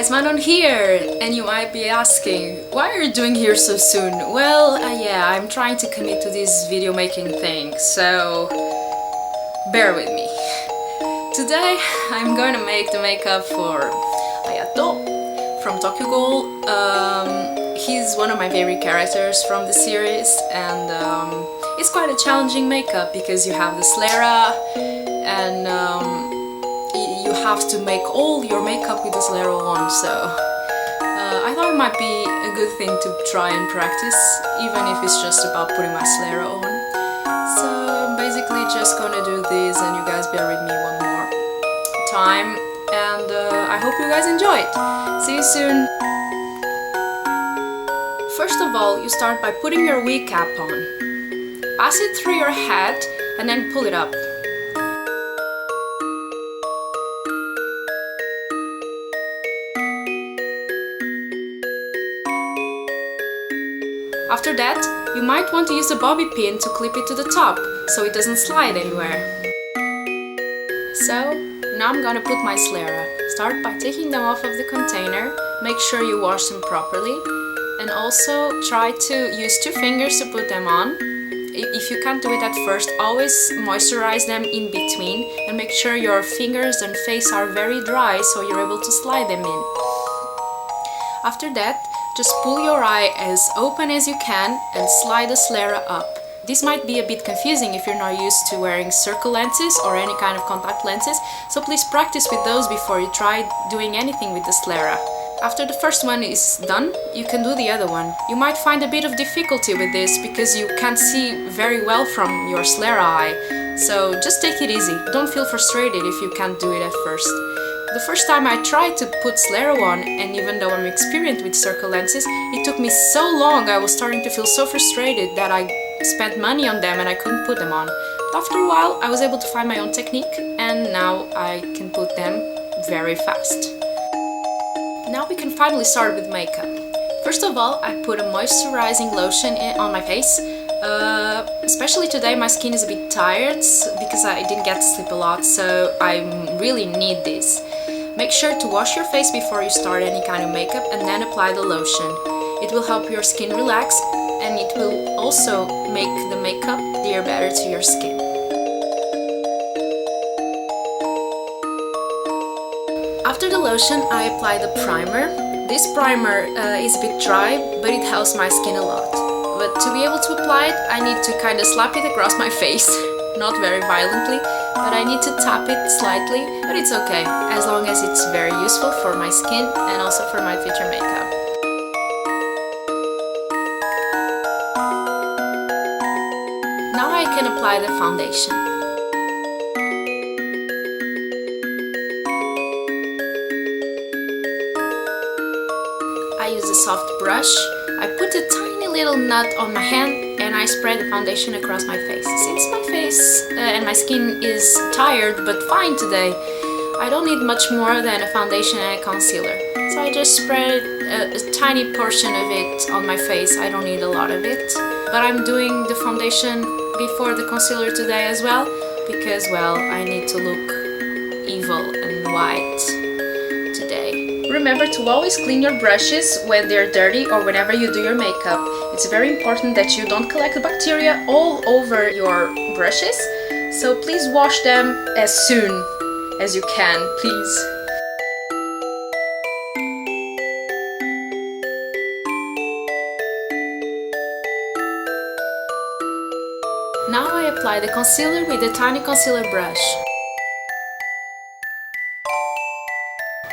guys, Manon here! And you might be asking, why are you doing here so soon? Well, yeah, I'm trying to commit to this video making thing, so bear with me. Today I'm going to make the makeup for Ayato from Tokyo Ghoul. He's one of my favorite characters from the series, and it's quite a challenging makeup because you have the Sclera and you have to make all your makeup with the Sclera on, so I thought it might be a good thing to try and practice, even if it's just about putting my Sclera on. So I'm basically just gonna do this, and you guys bear with me one more time, and I hope you guys enjoy it. See you soon! First of all, you start by putting your wig cap on. Pass it through your head and then pull it up. After that, you might want to use a bobby pin to clip it to the top, so it doesn't slide anywhere. So, now I'm gonna put my Sclera. Start by taking them off of the container, make sure you wash them properly, and also try to use 2 fingers to put them on. If you can't do it at first, always moisturize them in between and make sure your fingers and face are very dry so you're able to slide them in. After that, just pull your eye as open as you can and slide the Sclera up. This might be a bit confusing if you're not used to wearing circle lenses or any kind of contact lenses, so please practice with those before you try doing anything with the Sclera. After the first one is done, you can do the other one. You might find a bit of difficulty with this because you can't see very well from your Sclera eye, so just take it easy. Don't feel frustrated if you can't do it at first. The first time I tried to put Sclera on, and even though I'm experienced with circle lenses, it took me so long, I was starting to feel so frustrated that I spent money on them and I couldn't put them on. But after a while, I was able to find my own technique, and now I can put them very fast. Now we can finally start with makeup. First of all, I put a moisturizing lotion on my face. Especially today my skin is a bit tired because I didn't get to sleep a lot, so I really need this. Make sure to wash your face before you start any kind of makeup and then apply the lotion. It will help your skin relax, and it will also make the makeup adhere better to your skin. After the lotion, I apply the primer. This primer is a bit dry, but it helps my skin a lot. But to be able to apply it, I need to kind of slap it across my face. Not very violently, but I need to tap it slightly, but it's okay, as long as it's very useful for my skin and also for my future makeup. Now I can apply the foundation. I use a soft brush. I put a tiny little nut on my hand and I spread the foundation across my face. Since my face and my skin is tired but fine today, I don't need much more than a foundation and a concealer. So I just spread a tiny portion of it on my face. I don't need a lot of it. But I'm doing the foundation before the concealer today as well, because, well, I need to look evil and white today. Remember to always clean your brushes when they're dirty or whenever you do your makeup. It's very important that you don't collect the bacteria all over your brushes, so please wash them as soon as you can, please. Now I apply the concealer with a tiny concealer brush.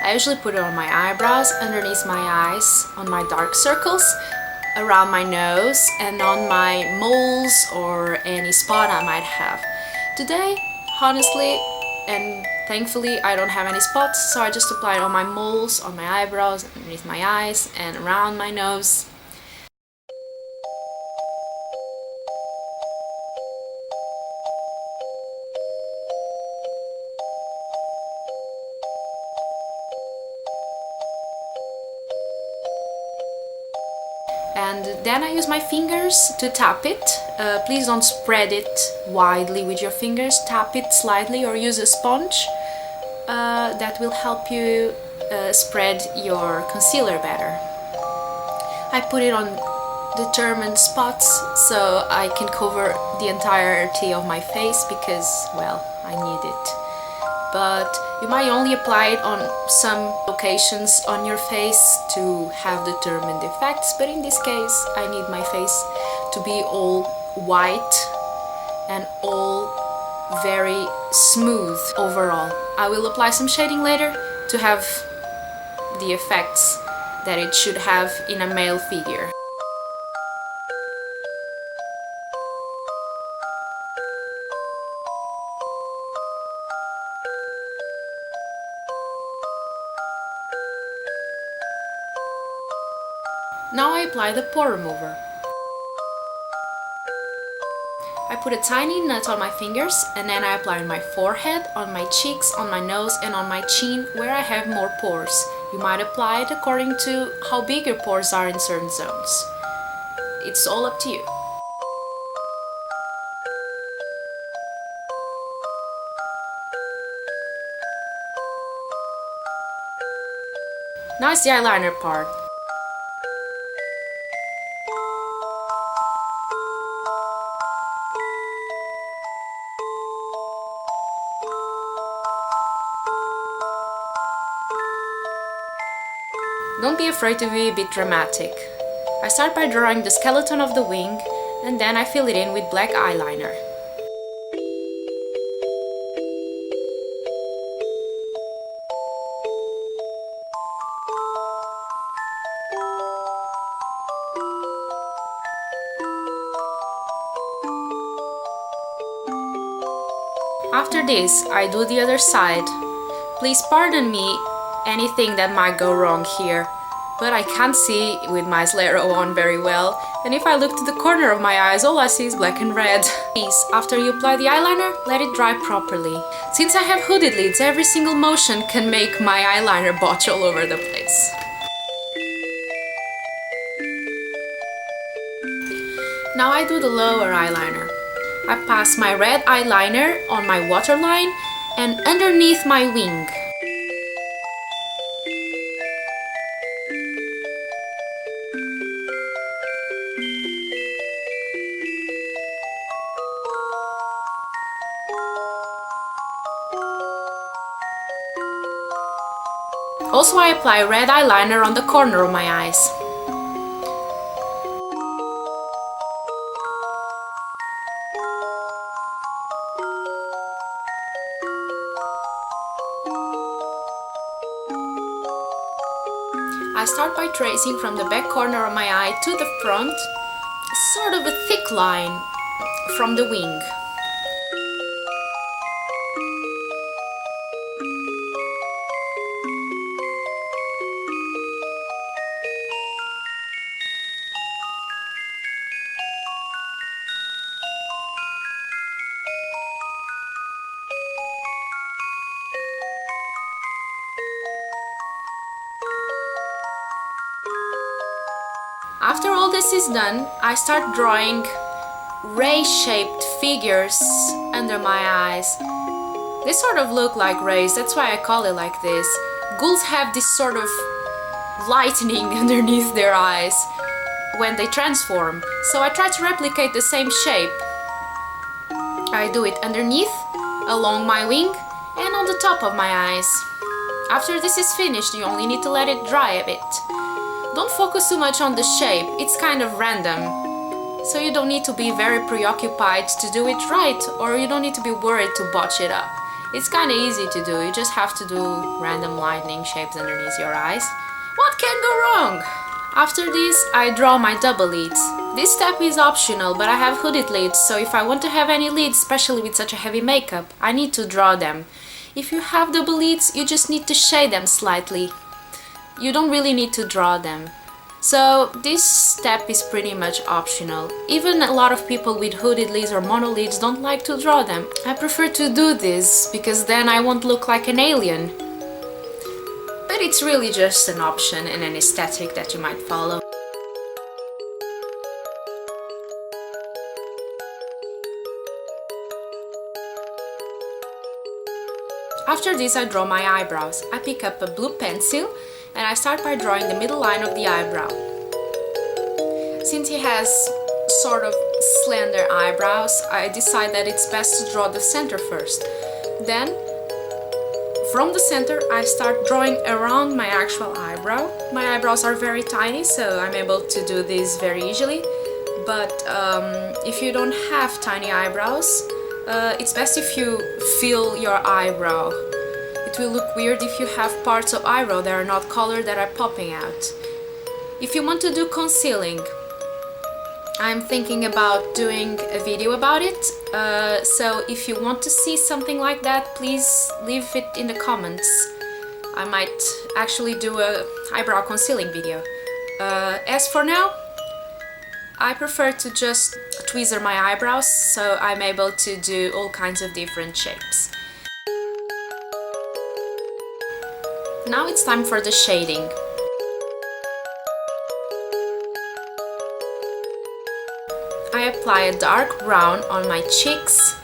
I usually put it on my eyebrows, underneath my eyes, on my dark circles, around my nose, and on my moles or any spot I might have. Today, honestly and thankfully, I don't have any spots, so I just apply it on my moles, on my eyebrows, underneath my eyes, and around my nose. And then I use my fingers to tap it. Please don't spread it widely with your fingers. Tap it slightly or use a sponge. That will help you spread your concealer better. I put it on determined spots so I can cover the entirety of my face because, well, I need it. But you might only apply it on some locations on your face to have determined effects, but in this case I need my face to be all white and all very smooth overall. I will apply some shading later to have the effects that it should have in a male figure. Now I apply the pore remover. I put a tiny nut on my fingers and then I apply on my forehead, on my cheeks, on my nose and on my chin where I have more pores. You might apply it according to how big your pores are in certain zones. It's all up to you. Now it's the eyeliner part. Don't be afraid to be a bit dramatic. I start by drawing the skeleton of the wing and then I fill it in with black eyeliner. After this, I do the other side. Please pardon me anything that might go wrong here, but I can't see with my Sclera on very well, and if I look to the corner of my eyes, all I see is black and red. Please, after you apply the eyeliner, let it dry properly. Since I have hooded lids, every single motion can make my eyeliner botch all over the place. Now I do the lower eyeliner. I pass my red eyeliner on my waterline and underneath my wing. Also, I apply red eyeliner on the corner of my eyes. I start by tracing from the back corner of my eye to the front, sort of a thick line from the wing. After all this is done, I start drawing ray-shaped figures under my eyes. They sort of look like rays, that's why I call it like this. Ghouls have this sort of lightning underneath their eyes when they transform, so I try to replicate the same shape. I do it underneath, along my wing, and on the top of my eyes. After this is finished, you only need to let it dry a bit. Don't focus too much on the shape, it's kind of random. So you don't need to be very preoccupied to do it right, or you don't need to be worried to botch it up. It's kinda easy to do, you just have to do random lightning shapes underneath your eyes. What can go wrong? After this, I draw my double lids. This step is optional, but I have hooded lids, so if I want to have any lids, especially with such a heavy makeup, I need to draw them. If you have double lids, you just need to shade them slightly. You don't really need to draw them. So this step is pretty much optional. Even a lot of people with hooded lids or mono lids don't like to draw them. I prefer to do this because then I won't look like an alien. But it's really just an option and an aesthetic that you might follow. After this I draw my eyebrows. I pick up a blue pencil and I start by drawing the middle line of the eyebrow. Since he has sort of slender eyebrows, I decide that it's best to draw the center first. Then, from the center, I start drawing around my actual eyebrow. My eyebrows are very tiny, so I'm able to do this very easily. But if you don't have tiny eyebrows, it's best if you fill your eyebrow. It will look weird if you have parts of eyebrow that are not colored, that are popping out. If you want to do concealing, I'm thinking about doing a video about it, so if you want to see something like that, please leave it in the comments. I might actually do a eyebrow concealing video. As for now, I prefer to just tweezer my eyebrows, so I'm able to do all kinds of different shapes. Now it's time for the shading. I apply a dark brown on my cheeks,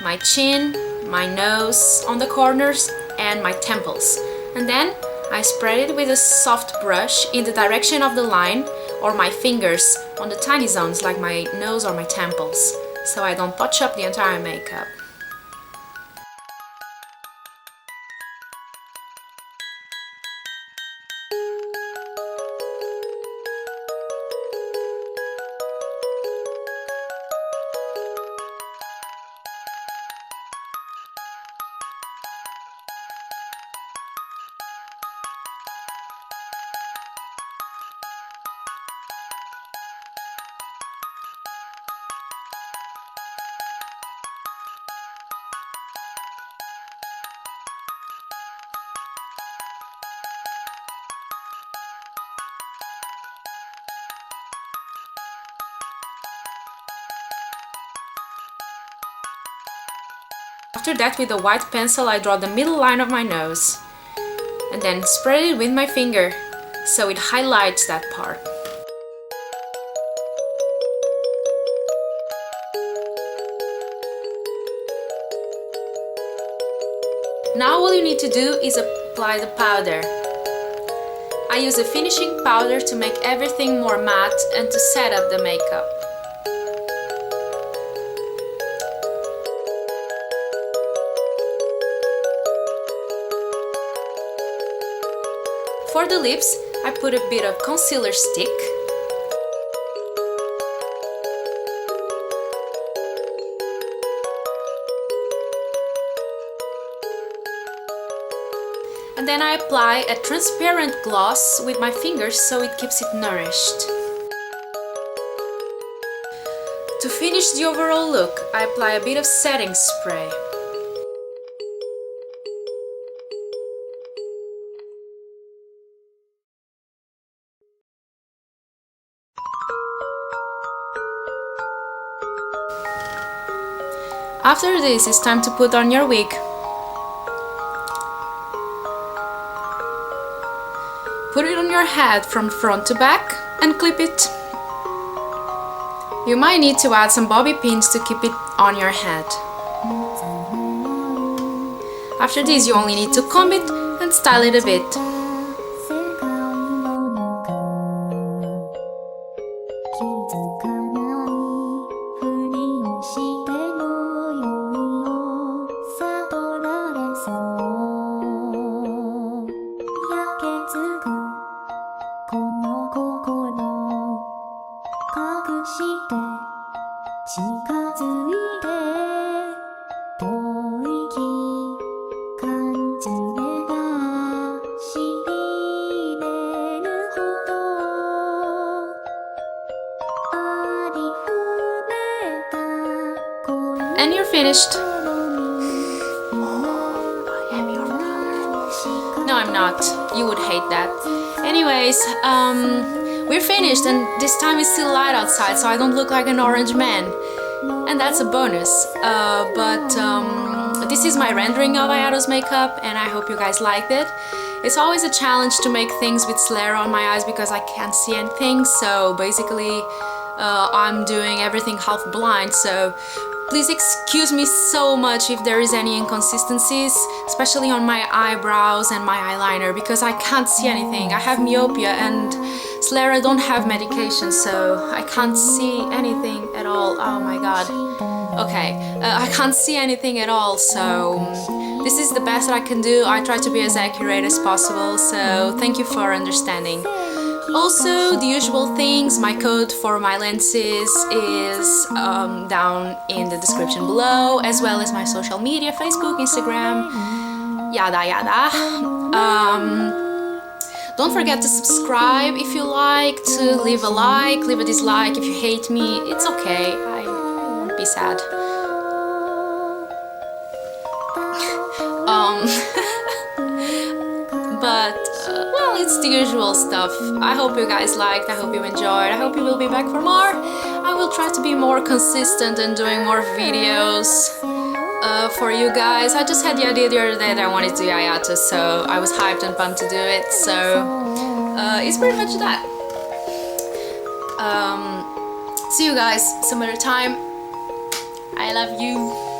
my chin, my nose, on the corners and my temples. And then I spread it with a soft brush in the direction of the line, or my fingers on the tiny zones like my nose or my temples, so I don't touch up the entire makeup. After that, with a white pencil, I draw the middle line of my nose and then spread it with my finger so it highlights that part. Now all you need to do is apply the powder. I use a finishing powder to make everything more matte and to set up the makeup. For the lips, I put a bit of concealer stick. And then I apply a transparent gloss with my fingers so it keeps it nourished. To finish the overall look, I apply a bit of setting spray. After this, it's time to put on your wig. Put it on your head from front to back and clip it. You might need to add some bobby pins to keep it on your head. After this, you only need to comb it and style it a bit. And you're finished. No, I'm not. You would hate that. Anyways, we're finished, and this time it's still light outside, so I don't look like an orange man. And that's a bonus. This is my rendering of Ayato's makeup, and I hope you guys liked it. It's always a challenge to make things with Sclera on my eyes because I can't see anything, so basically I'm doing everything half blind, so Please excuse me so much if there is any inconsistencies, especially on my eyebrows and my eyeliner, because I can't see anything. I have myopia and Sclera don't have medication, so I can't see anything at all. Oh my god. Okay, I can't see anything at all, so this is the best that I can do. I try to be as accurate as possible, so thank you for understanding. Also, the usual things, my code for my lenses is down in the description below, as well as my social media, Facebook, Instagram, yada yada. Don't forget to subscribe if you like, to leave a like, leave a dislike if you hate me, it's okay, I won't be sad. But well, it's the usual stuff. I hope you guys liked, I hope you enjoyed, I hope you will be back for more. I will try to be more consistent and doing more videos for you guys. I just had the idea the other day that I wanted to do Ayato, so I was hyped and pumped to do it, so it's pretty much that. See you guys some other time. I love you.